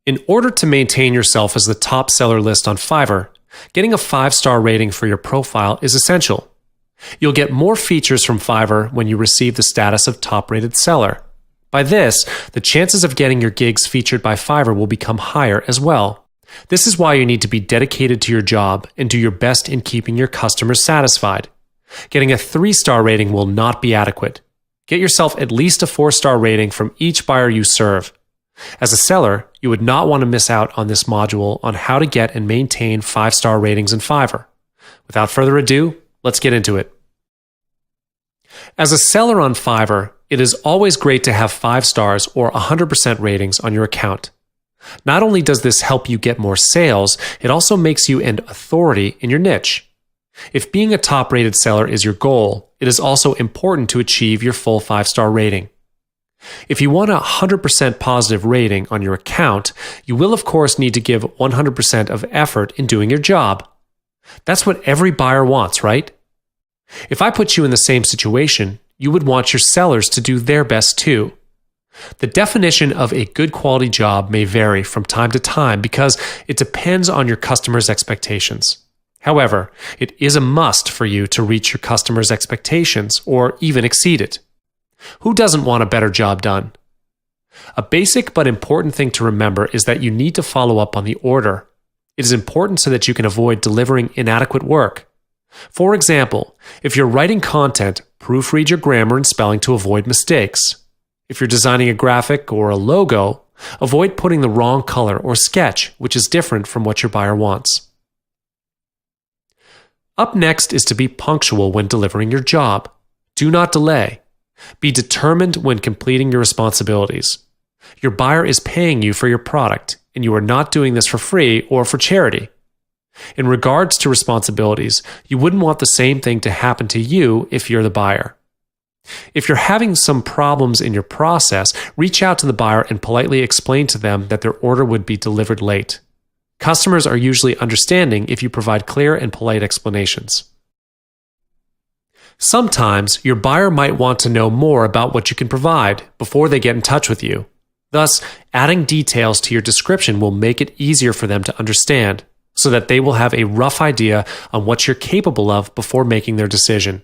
In order to maintain yourself as the top seller list on Fiverr, getting a 5-star rating for your profile is essential. You'll get more features from Fiverr when you receive the status of top-rated seller. By this, the chances of getting your gigs featured by Fiverr will become higher as well. This is why you need to be dedicated to your job and do your best in keeping your customers satisfied. Getting a 3-star rating will not be adequate. Get yourself at least a 4-star rating from each buyer you serve. As a seller, you would not want to miss out on this module on how to get and maintain 5-star ratings in Fiverr. Without further ado, let's get into it. As a seller on Fiverr, it is always great to have 5 stars or 100% ratings on your account. Not only does this help you get more sales, it also makes you an authority in your niche. If being a top-rated seller is your goal, it is also important to achieve your full 5-star rating. If you want a 100% positive rating on your account, you will of course need to give 100% of effort in doing your job. That's what every buyer wants, right? If I put you in the same situation, you would want your sellers to do their best too. The definition of a good quality job may vary from time to time because it depends on your customer's expectations. However, it is a must for you to reach your customer's expectations or even exceed it. Who doesn't want a better job done? A basic but important thing to remember is that you need to follow up on the order. It is important so that you can avoid delivering inadequate work. For example, if you're writing content, proofread your grammar and spelling to avoid mistakes. If you're designing a graphic or a logo, avoid putting the wrong color or sketch, which is different from what your buyer wants. Up next is to be punctual when delivering your job. Do not delay. Be determined when completing your responsibilities. Your buyer is paying you for your product, and you are not doing this for free or for charity. In regards to responsibilities, you wouldn't want the same thing to happen to you if you're the buyer. If you're having some problems in your process, reach out to the buyer and politely explain to them that their order would be delivered late. Customers are usually understanding if you provide clear and polite explanations. Sometimes your buyer might want to know more about what you can provide before they get in touch with you. Thus, adding details to your description will make it easier for them to understand, so that they will have a rough idea on what you're capable of before making their decision.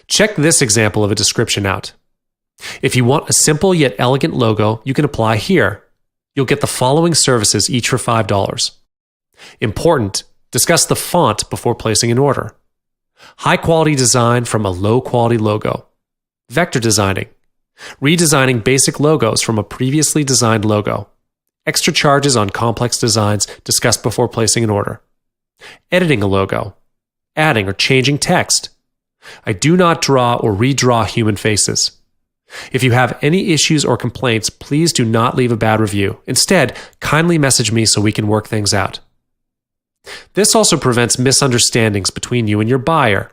Check this example of a description out. If you want a simple yet elegant logo, you can apply here. You'll get the following services each for $5. Important: discuss the font before placing an order. High-quality design from a low-quality logo. Vector designing. Redesigning basic logos from a previously designed logo. Extra charges on complex designs discussed before placing an order. Editing a logo. Adding or changing text. I do not draw or redraw human faces. If you have any issues or complaints, please do not leave a bad review. Instead, kindly message me so we can work things out. This also prevents misunderstandings between you and your buyer.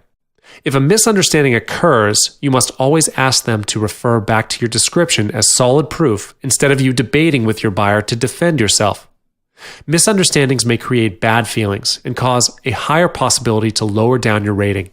If a misunderstanding occurs, you must always ask them to refer back to your description as solid proof instead of you debating with your buyer to defend yourself. Misunderstandings may create bad feelings and cause a higher possibility to lower down your rating.